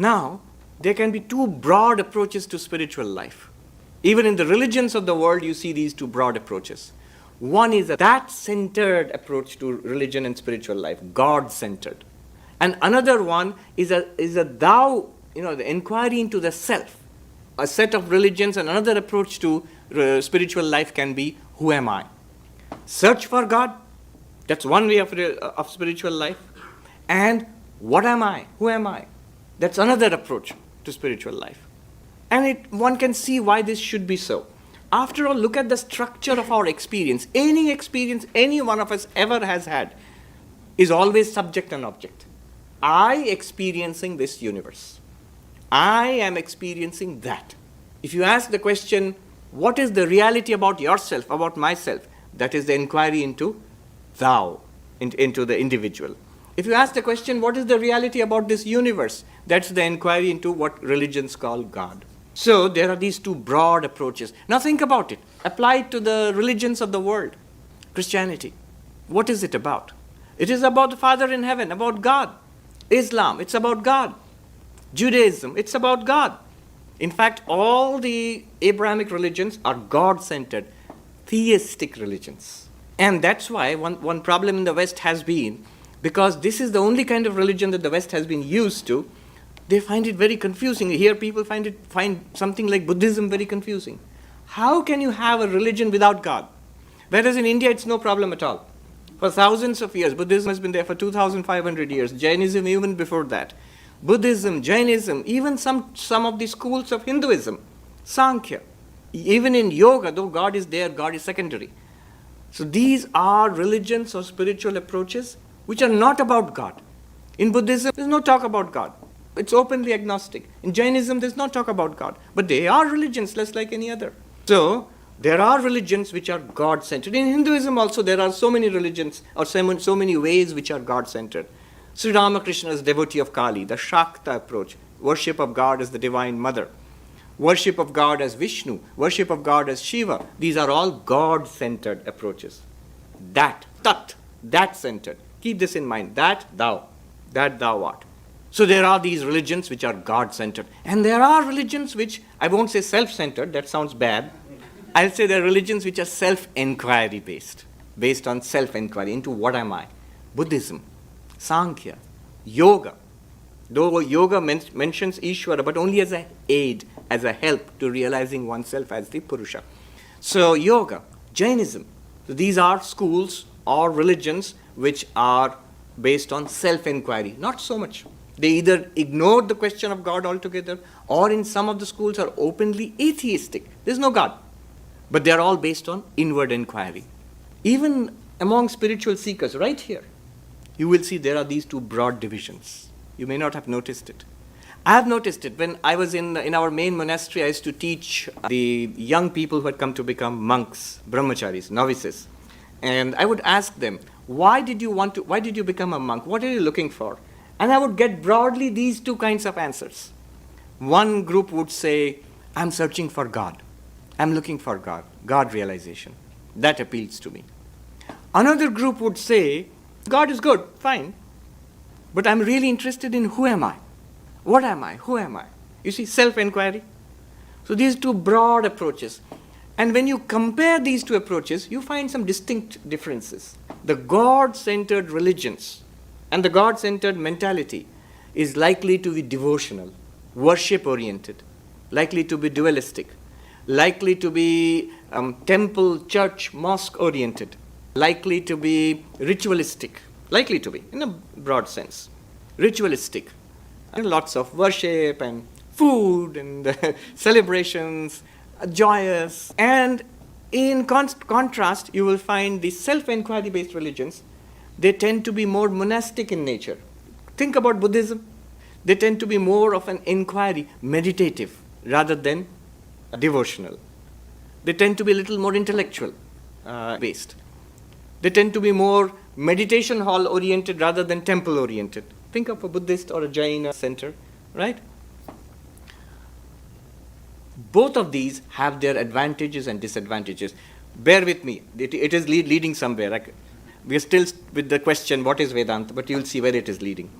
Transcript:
Now, there can be two broad approaches to spiritual life. Even in the religions of the world, you see these two broad approaches. One is a that-centered approach to religion and spiritual life, God-centered. And another one is a thou, the inquiry into the self. A set of religions and another approach to spiritual life can be, who am I? Search for God, that's one way of spiritual life. And what am I? Who am I? That's another approach to spiritual life. And one can see why this should be so. After all, look at the structure of our experience. Any experience any one of us ever has had is always subject and object. I experiencing this universe. I am experiencing that. If you ask the question, what is the reality about yourself, about myself? That is the inquiry into thou, into the individual. If you ask the question, what is the reality about this universe? That's the inquiry into what religions call God. So there are these two broad approaches. Now think about it. Apply it to the religions of the world. Christianity. What is it about? It is about the Father in heaven, about God. Islam, it's about God. Judaism, it's about God. In fact, all the Abrahamic religions are God-centered, theistic religions. And that's why one problem in the West has been, because this is the only kind of religion that the West has been used to, they find it very confusing. Here people find something like Buddhism very confusing. How can you have a religion without God? Whereas in India it's no problem at all. For thousands of years, Buddhism has been there for 2,500 years, Jainism even before that. Buddhism, Jainism, even some of the schools of Hinduism, Sankhya. Even in yoga, though God is there, God is secondary. So these are religions or spiritual approaches which are not about God. In Buddhism, there's no talk about God. It's openly agnostic. In Jainism, there's no talk about God. But they are religions, just like any other. So, there are religions which are God-centered. In Hinduism also, there are so many religions, or so many ways which are God-centered. Sri Ramakrishna is devotee of Kali, the Shakta approach. Worship of God as the Divine Mother. Worship of God as Vishnu. Worship of God as Shiva. These are all God-centered approaches. That-centered. Keep this in mind. That thou art. So there are these religions which are God-centered. And there are religions which, I won't say self-centered, that sounds bad. I'll say there are religions which are self-inquiry based on self-inquiry into what am I. Buddhism, Sankhya, Yoga. Though Yoga mentions Ishvara, but only as an aid, as a help to realizing oneself as the Purusha. So Yoga, Jainism. So these are schools or religions which are based on self-inquiry. Not so much. They either ignored the question of God altogether, or in some of the schools are openly atheistic. There's no God. But they're all based on inward inquiry. Even among spiritual seekers, right here, you will see there are these two broad divisions. You may not have noticed it. I have noticed it. When I was in our main monastery, I used to teach the young people who had come to become monks, brahmacharis, novices. And I would ask them, why did you become a monk? What are you looking for? And I would get broadly these two kinds of answers. One group would say, I'm searching for God. I'm looking for God realization. That appeals to me. Another group would say, God is good, fine. But I'm really interested in who am I? What am I? Who am I? You see, self-inquiry. So these two broad approaches. And when you compare these two approaches, you find some distinct differences. The God-centered religions and the God-centered mentality is likely to be devotional, worship-oriented, likely to be dualistic, likely to be temple, church, mosque-oriented, likely to be ritualistic, likely to be, in a broad sense, ritualistic. And lots of worship and food and celebrations, joyous. And in contrast, you will find the self-inquiry based religions, they tend to be more monastic in nature. Think about Buddhism. They tend to be more of an inquiry, meditative, rather than devotional. They tend to be a little more intellectual based. They tend to be more meditation hall oriented rather than temple oriented. Think of a Buddhist or a Jaina center, right? Both of these have their advantages and disadvantages. Bear with me. It is leading somewhere. We are still with the question, what is Vedanta? But you'll see where it is leading.